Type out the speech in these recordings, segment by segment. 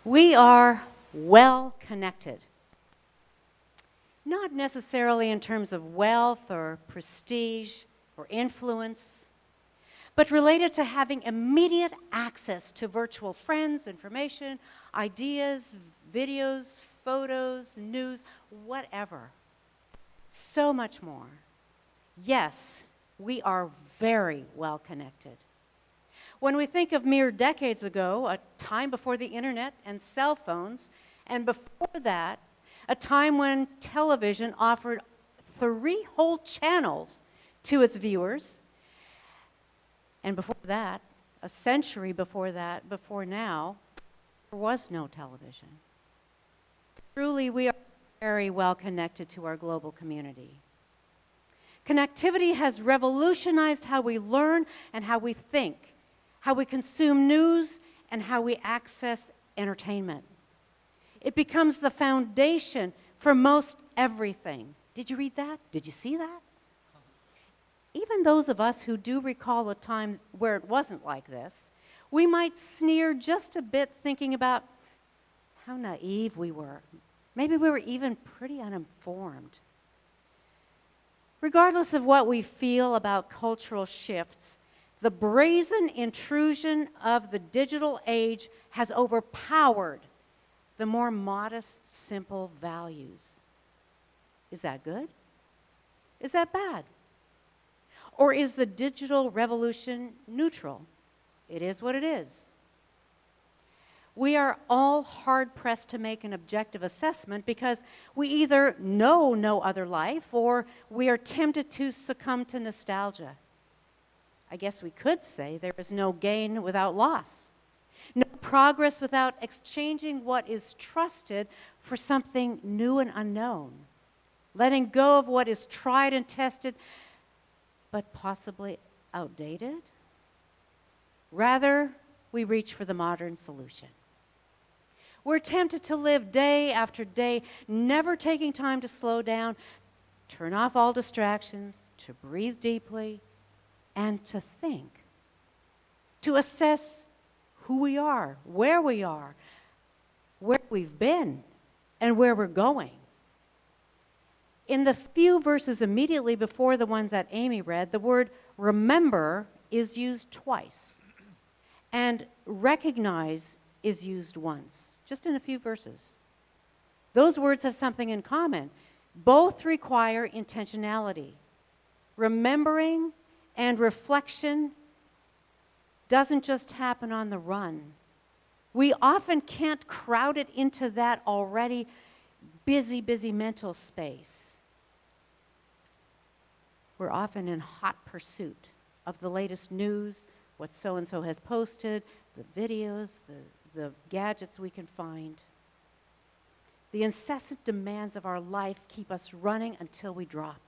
We are well connected. Not necessarily in terms of wealth or prestige or influence, but related to having immediate access to virtual friends, information, ideas, videos, photos, news, whatever. So much more. Yes, we are very well connected. When we think of mere decades ago, a time before the internet and cell phones, and before that, a time when television offered 3 whole channels to its viewers, and before that, a century before that, before now, there was no television. Truly, we are very well connected to our global community. Connectivity has revolutionized how we learn and how we think, how we consume news, and how we access entertainment. It becomes the foundation for most everything. Did you read that? Did you see that? Even those of us who do recall a time where it wasn't like this, we might sneer just a bit thinking about how naive we were. Maybe we were even pretty uninformed. Regardless of what we feel about cultural shifts, the brazen intrusion of the digital age has overpowered the more modest, simple values. Is that good? Is that bad? Or is the digital revolution neutral? It is what it is. We are all hard-pressed to make an objective assessment because we either know no other life or we are tempted to succumb to nostalgia. I guess we could say there is no gain without loss, no progress without exchanging what is trusted for something new and unknown, letting go of what is tried and tested but possibly outdated. Rather, we reach for the modern solution. We're tempted to live day after day, never taking time to slow down, turn off all distractions, to breathe deeply, and to think, to assess who we are, where we've been, and where we're going. In the few verses immediately before the ones that Amy read, the word remember is used twice, and recognize is used once, just in a few verses. Those words have something in common. Both require intentionality. Remembering and reflection doesn't just happen on the run. We often can't crowd it into that already busy mental space. We're often in hot pursuit of the latest news, what so-and-so has posted, the videos, the gadgets we can find. The incessant demands of our life keep us running until we drop.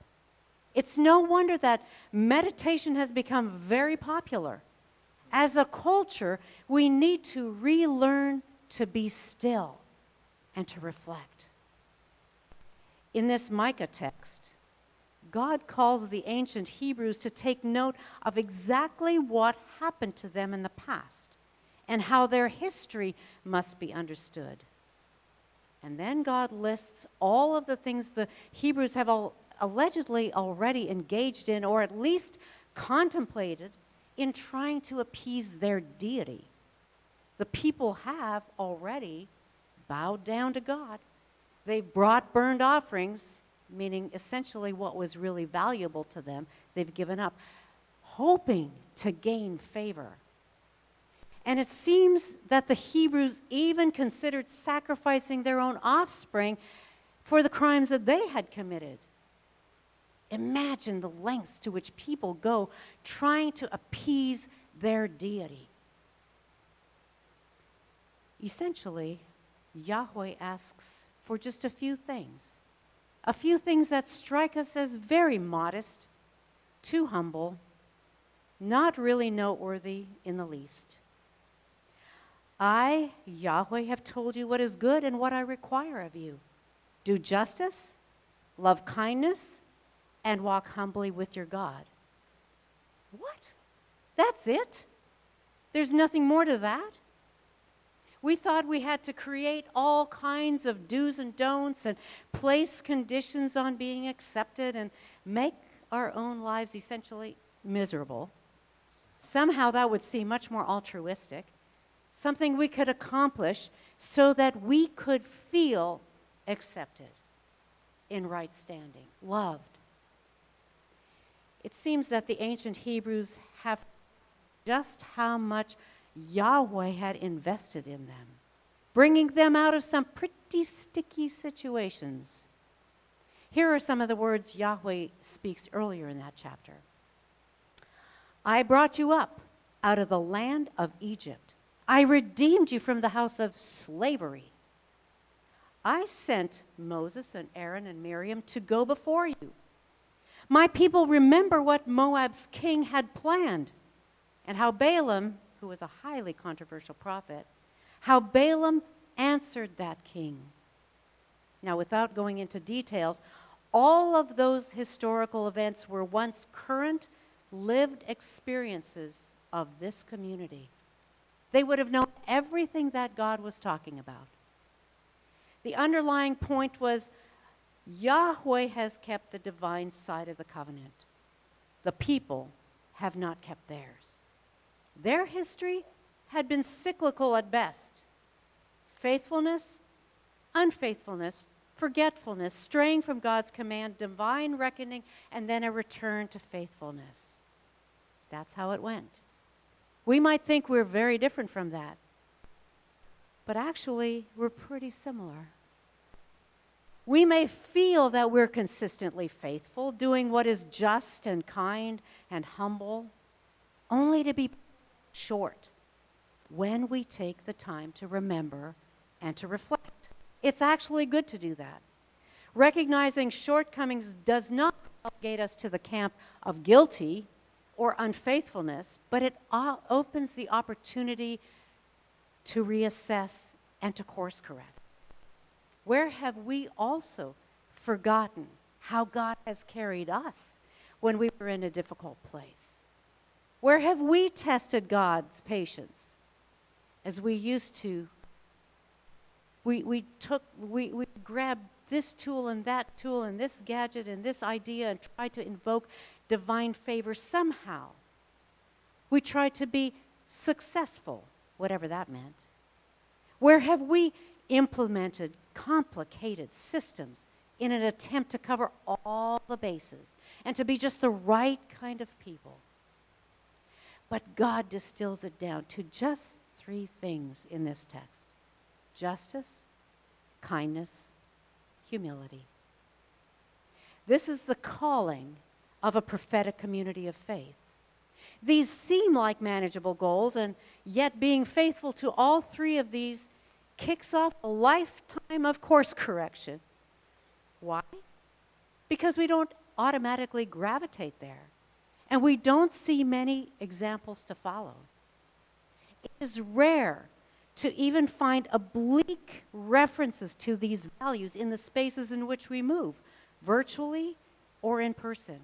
It's no wonder that meditation has become very popular. As a culture, we need to relearn to be still and to reflect. In this Micah text, God calls the ancient Hebrews to take note of exactly what happened to them in the past and how their history must be understood. And then God lists all of the things the Hebrews have allegedly already engaged in, or at least contemplated, in trying to appease their deity. The people have already bowed down to God. They brought burned offerings, meaning essentially what was really valuable to them, they've given up, hoping to gain favor. And it seems that the Hebrews even considered sacrificing their own offspring for the crimes that they had committed. Imagine the lengths to which people go trying to appease their deity. Essentially, Yahweh asks for just a few things that strike us as very modest, too humble, not really noteworthy in the least. I, Yahweh, have told you what is good and what I require of you. Do justice, love kindness, and walk humbly with your God. What? That's it? There's nothing more to that? We thought we had to create all kinds of do's and don'ts and place conditions on being accepted and make our own lives essentially miserable. Somehow that would seem much more altruistic, something we could accomplish so that we could feel accepted, in right standing, loved. It seems that the ancient Hebrews have just how much Yahweh had invested in them, bringing them out of some pretty sticky situations. Here are some of the words Yahweh speaks earlier in that chapter. I brought you up out of the land of Egypt. I redeemed you from the house of slavery. I sent Moses and Aaron and Miriam to go before you. My people remember what Moab's king had planned, and how Balaam, who was a highly controversial prophet, how Balaam answered that king. Now, without going into details, all of those historical events were once current, lived experiences of this community. They would have known everything that God was talking about. The underlying point was Yahweh has kept the divine side of the covenant. The people have not kept theirs. Their history had been cyclical at best. Faithfulness, unfaithfulness, forgetfulness, straying from God's command, divine reckoning, and then a return to faithfulness. That's how it went. We might think we're very different from that, but actually we're pretty similar. We may feel that we're consistently faithful, doing what is just and kind and humble, only to be short when we take the time to remember and to reflect. It's actually good to do that. Recognizing shortcomings does not relegate us to the camp of guilty or unfaithfulness, but it opens the opportunity to reassess and to course correct. Where have we also forgotten how God has carried us when we were in a difficult place? Where have we tested God's patience as we used to? We grabbed this tool and that tool and this gadget and this idea and tried to invoke divine favor somehow. We tried to be successful, whatever that meant. Where have we implemented complicated systems in an attempt to cover all the bases and to be just the right kind of people? But God distills it down to just 3 things in this text: justice, kindness, humility. This is the calling of a prophetic community of faith. These seem like manageable goals, and yet being faithful to all 3 of these kicks off a lifetime of course correction. Why? Because we don't automatically gravitate there, and we don't see many examples to follow. It is rare to even find oblique references to these values in the spaces in which we move, virtually or in person.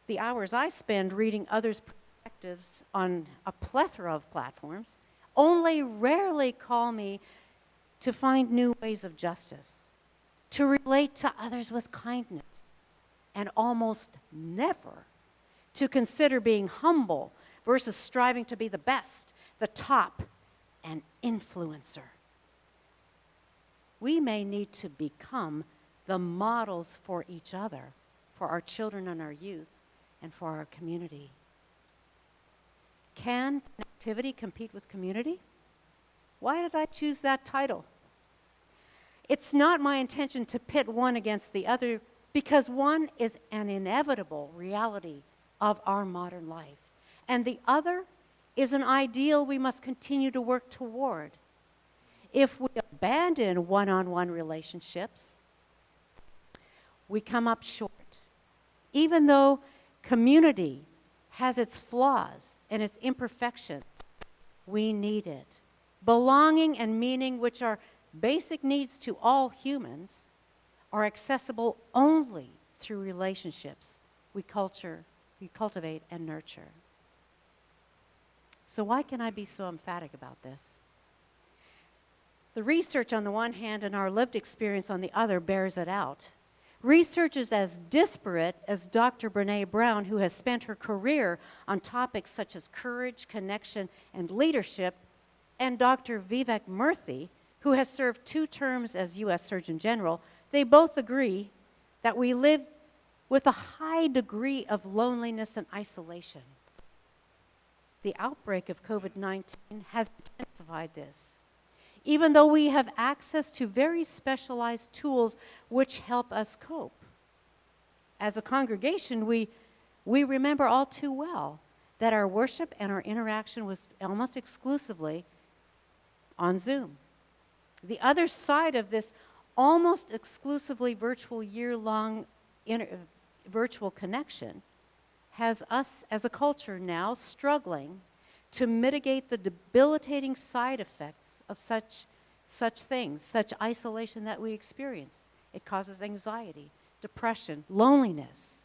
The hours I spend reading others' perspectives on a plethora of platforms only rarely call me to find new ways of justice, to relate to others with kindness, and almost never to consider being humble versus striving to be the best, the top, and influencer. We may need to become the models for each other, for our children and our youth, and for our community. Can connectivity compete with community? Why did I choose that title? It's not my intention to pit one against the other, because one is an inevitable reality of our modern life, and the other is an ideal we must continue to work toward. If we abandon one-on-one relationships, we come up short. Even though community has its flaws and its imperfections, we need it. Belonging and meaning, which are basic needs to all humans, are accessible only through relationships we cultivate and nurture. So why can I be so emphatic about this? The research on the one hand and our lived experience on the other bears it out. Research is as disparate as Dr. Brene Brown, who has spent her career on topics such as courage, connection, and leadership, and Dr. Vivek Murthy, who has served 2 terms as U.S. Surgeon General. They both agree that we live with a high degree of loneliness and isolation. The outbreak of COVID-19 has intensified this. Even though we have access to very specialized tools which help us cope. As a congregation, we remember all too well that our worship and our interaction was almost exclusively on Zoom. The other side of this almost exclusively virtual year-long virtual connection has us as a culture now struggling to mitigate the debilitating side effects of such things, such isolation that we experience. It causes anxiety, depression, loneliness,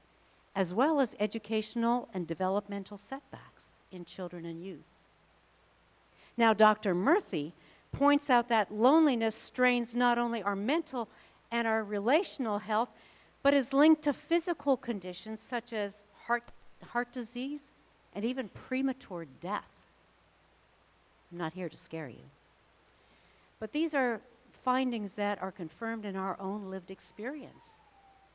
as well as educational and developmental setbacks in children and youth. Now, Dr. Murthy points out that loneliness strains not only our mental and our relational health, but is linked to physical conditions such as heart disease and even premature death. I'm not here to scare you. But these are findings that are confirmed in our own lived experience.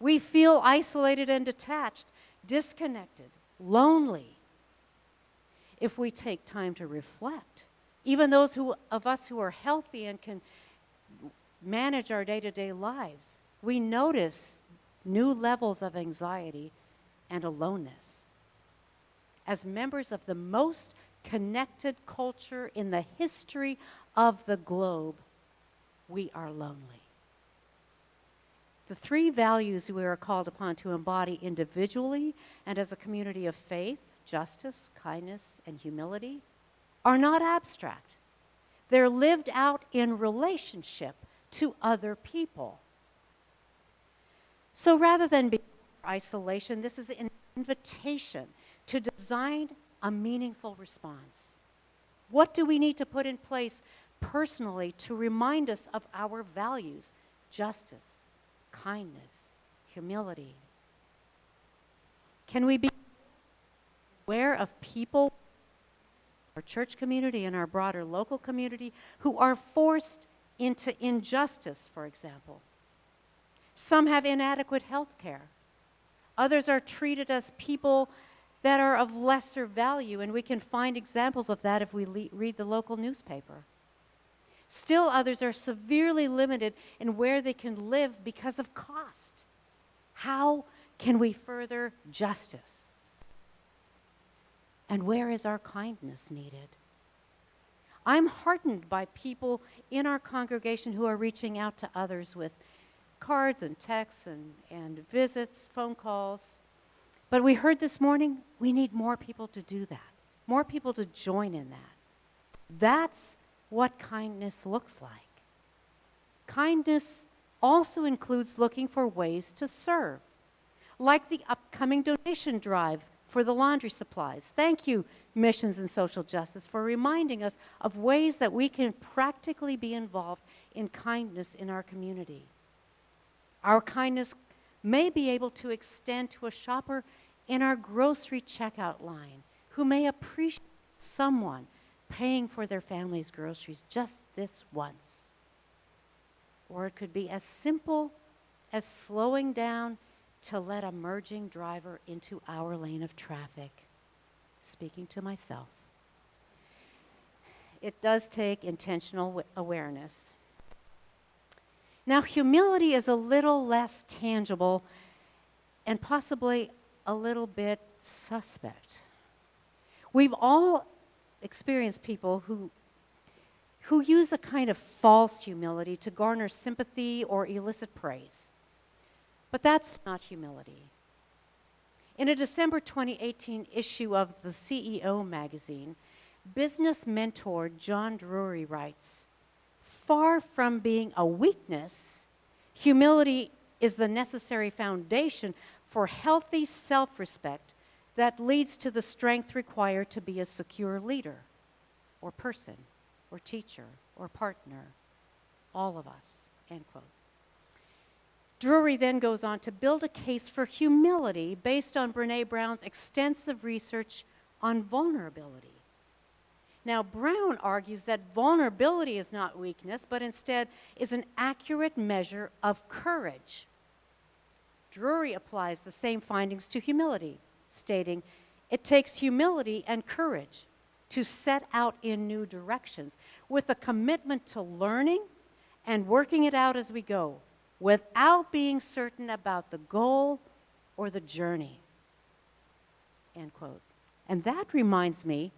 We feel isolated and detached, disconnected, lonely. If we take time to reflect, even those of us who are healthy and can manage our day-to-day lives, we notice new levels of anxiety and aloneness. As members of the most connected culture in the history of the globe, we are lonely. The 3 values we are called upon to embody individually and as a community of faith, justice, kindness, and humility, are not abstract. They're lived out in relationship to other people. So rather than be isolation, this is an invitation to design a meaningful response. What do we need to put in place personally to remind us of our values? Justice, kindness, humility. Can we be aware of people, our church community and our broader local community, who are forced into injustice, for example? Some have inadequate health care. Others are treated as people that are of lesser value, and we can find examples of that if we read the local newspaper. Still others are severely limited in where they can live because of cost. How can we further justice? And where is our kindness needed? I'm heartened by people in our congregation who are reaching out to others with cards and texts and visits, phone calls. But we heard this morning, we need more people to do that, more people to join in that. That's what kindness looks like. Kindness also includes looking for ways to serve, like the upcoming donation drive for the laundry supplies. Thank you, Missions and Social Justice, for reminding us of ways that we can practically be involved in kindness in our community. Our kindness may be able to extend to a shopper in our grocery checkout line who may appreciate someone paying for their family's groceries just this once. Or it could be as simple as slowing down to let a merging driver into our lane of traffic. Speaking to myself. It does take intentional awareness. Now, humility is a little less tangible and possibly a little bit suspect. We've all experienced people who use a kind of false humility to garner sympathy or elicit praise. But that's not humility. In a December 2018 issue of the CEO magazine, business mentor John Drury writes, "Far from being a weakness, humility is the necessary foundation for healthy self-respect that leads to the strength required to be a secure leader, or person, or teacher, or partner. all of us, end quote. Drury then goes on to build a case for humility based on Brené Brown's extensive research on vulnerability. Now, Brown argues that vulnerability is not weakness, but instead is an accurate measure of courage. Drury applies the same findings to humility, stating, it takes humility and courage to set out in new directions with a commitment to learning and working it out as we go, without being certain about the goal or the journey, end quote. And that reminds me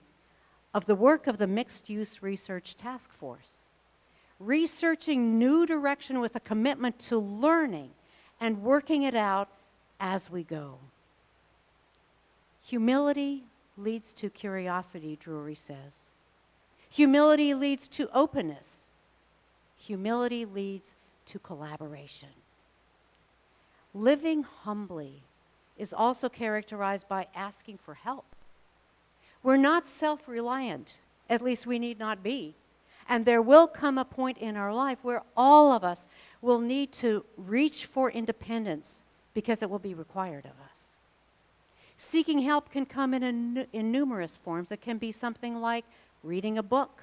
of the work of the Mixed Use Research Task Force, researching new direction with a commitment to learning and working it out as we go. Humility leads to curiosity, Drury says. Humility leads to openness. Humility leads to collaboration. Living humbly is also characterized by asking for help. We're not self-reliant, at least we need not be. And there will come a point in our life where all of us will need to reach for independence because it will be required of us. Seeking help can come in numerous forms. It can be something like reading a book,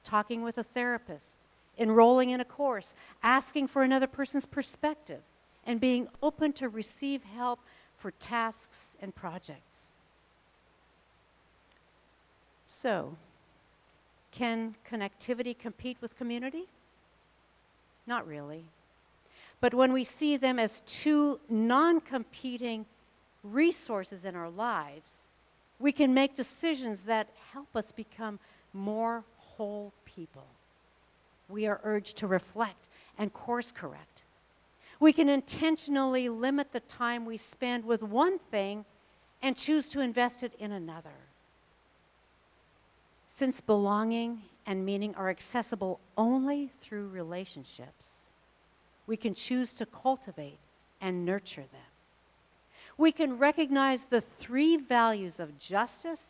talking with a therapist, enrolling in a course, asking for another person's perspective, and being open to receive help for tasks and projects. So, can connectivity compete with community? Not really. But when we see them as two non-competing resources in our lives, we can make decisions that help us become more whole people. We are urged to reflect and course correct. We can intentionally limit the time we spend with one thing and choose to invest it in another. Since belonging and meaning are accessible only through relationships, we can choose to cultivate and nurture them. We can recognize the three values of justice,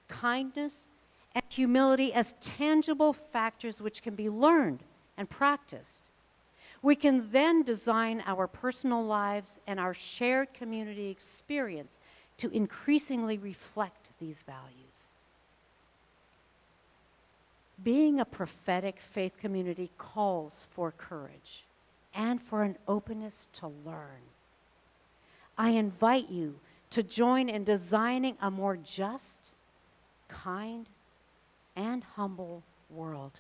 kindness, and humility as tangible factors which can be learned and practiced. We can then design our personal lives and our shared community experience to increasingly reflect these values. Being a prophetic faith community calls for courage and for an openness to learn. I invite you to join in designing a more just, kind, and humble world.